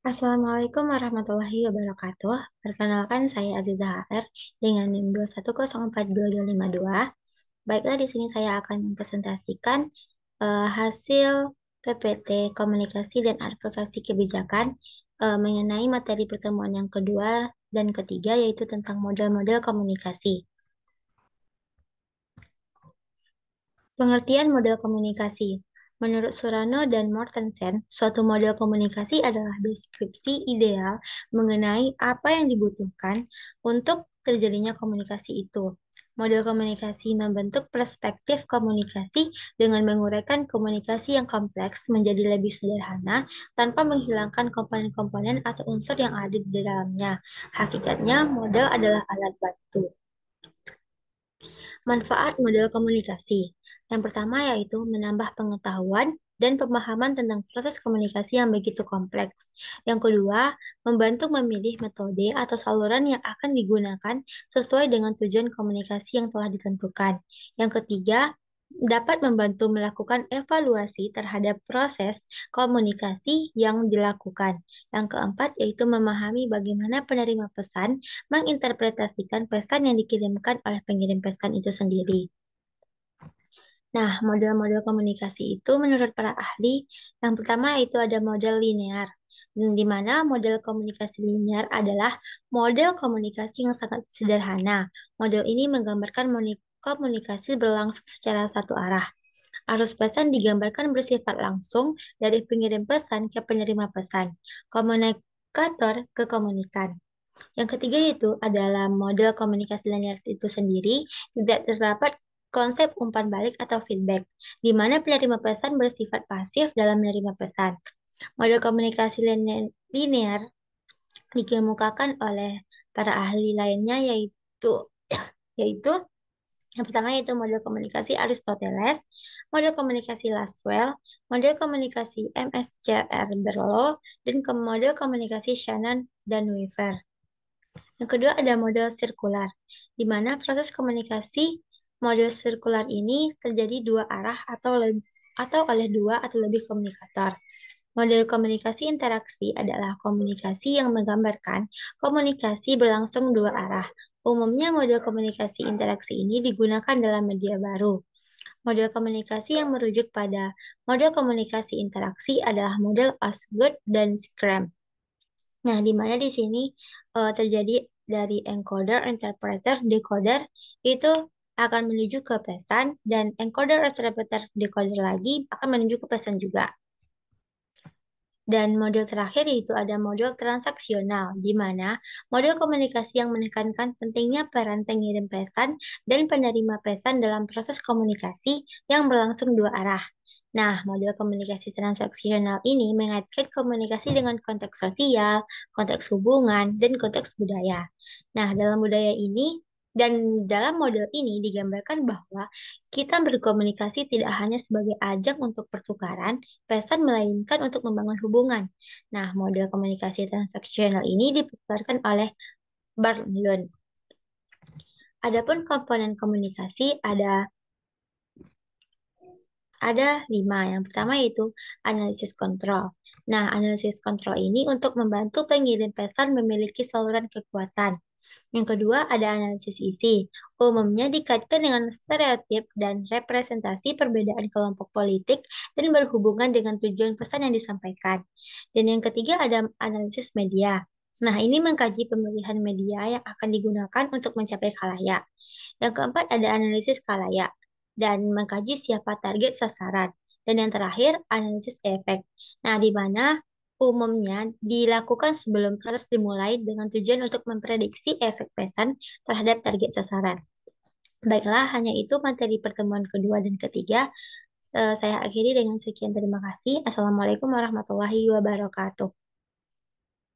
Assalamualaikum warahmatullahi wabarakatuh. Perkenalkan saya Aziza HR dengan NIM 2104222. Baiklah, di sini saya akan mempresentasikan hasil PPT Komunikasi dan Advokasi Kebijakan mengenai materi pertemuan yang kedua dan ketiga, yaitu tentang model-model komunikasi. Pengertian model komunikasi. Menurut Surano dan Mortensen, suatu model komunikasi adalah deskripsi ideal mengenai apa yang dibutuhkan untuk terjadinya komunikasi itu. Model komunikasi membentuk perspektif komunikasi dengan menguraikan komunikasi yang kompleks menjadi lebih sederhana tanpa menghilangkan komponen-komponen atau unsur yang ada di dalamnya. Hakikatnya, model adalah alat bantu. Manfaat model komunikasi. Yang pertama yaitu menambah pengetahuan dan pemahaman tentang proses komunikasi yang begitu kompleks. Yang kedua, membantu memilih metode atau saluran yang akan digunakan sesuai dengan tujuan komunikasi yang telah ditentukan. Yang ketiga, dapat membantu melakukan evaluasi terhadap proses komunikasi yang dilakukan. Yang keempat, yaitu memahami bagaimana penerima pesan menginterpretasikan pesan yang dikirimkan oleh pengirim pesan itu sendiri. Nah, model-model komunikasi itu menurut para ahli, yang pertama yaitu ada model linear, di mana model komunikasi linear adalah model komunikasi yang sangat sederhana. Model ini menggambarkan komunikasi berlangsung secara satu arah. Arus pesan digambarkan bersifat langsung dari pengirim pesan ke penerima pesan, komunikator ke komunikan. Yang ketiga itu adalah model komunikasi linear itu sendiri tidak terdapat konsep umpan balik atau feedback, di mana penerima pesan bersifat pasif dalam menerima pesan. Model komunikasi linear dikemukakan oleh para ahli lainnya yaitu yang pertama yaitu model komunikasi Aristoteles, model komunikasi Laswell, model komunikasi MSCR Berlo, dan model komunikasi Shannon dan Weaver. Yang kedua ada model sirkular, di mana proses komunikasi model sirkular ini terjadi dua arah atau oleh dua atau lebih komunikator. Model komunikasi interaksi adalah komunikasi yang menggambarkan komunikasi berlangsung dua arah. Umumnya model komunikasi interaksi ini digunakan dalam media baru. Model komunikasi yang merujuk pada model komunikasi interaksi adalah model Osgood dan Scrum. Nah, di mana di sini terjadi dari encoder, interpreter, decoder itu akan menuju ke pesan dan encoder, interpreter, decoder lagi akan menuju ke pesan juga. Dan model terakhir yaitu ada model transaksional, di mana model komunikasi yang menekankan pentingnya peran pengirim pesan dan penerima pesan dalam proses komunikasi yang berlangsung dua arah. Nah, model komunikasi transaksional ini mengaitkan komunikasi dengan konteks sosial, konteks hubungan, dan konteks budaya. Nah, dalam budaya ini dan dalam model ini digambarkan bahwa kita berkomunikasi tidak hanya sebagai ajang untuk pertukaran pesan, melainkan untuk membangun hubungan. Nah, model komunikasi transaksional ini dipaparkan oleh Bartlund. Adapun komponen komunikasi ada 5. Yang pertama yaitu analisis kontrol. Nah, analisis kontrol ini untuk membantu pengirim pesan memiliki saluran kekuatan. Yang kedua ada analisis isi. Umumnya dikaitkan dengan stereotip dan representasi perbedaan kelompok politik dan berhubungan dengan tujuan pesan yang disampaikan. Dan yang ketiga ada analisis media. Nah, ini mengkaji pemilihan media yang akan digunakan untuk mencapai khalayak. Yang keempat ada analisis khalayak dan mengkaji siapa target sasaran. Dan yang terakhir, analisis efek. Nah, di mana umumnya dilakukan sebelum proses dimulai dengan tujuan untuk memprediksi efek pesan terhadap target sasaran. Baiklah, hanya itu materi pertemuan kedua dan ketiga. Saya akhiri dengan sekian terima kasih. Assalamualaikum warahmatullahi wabarakatuh.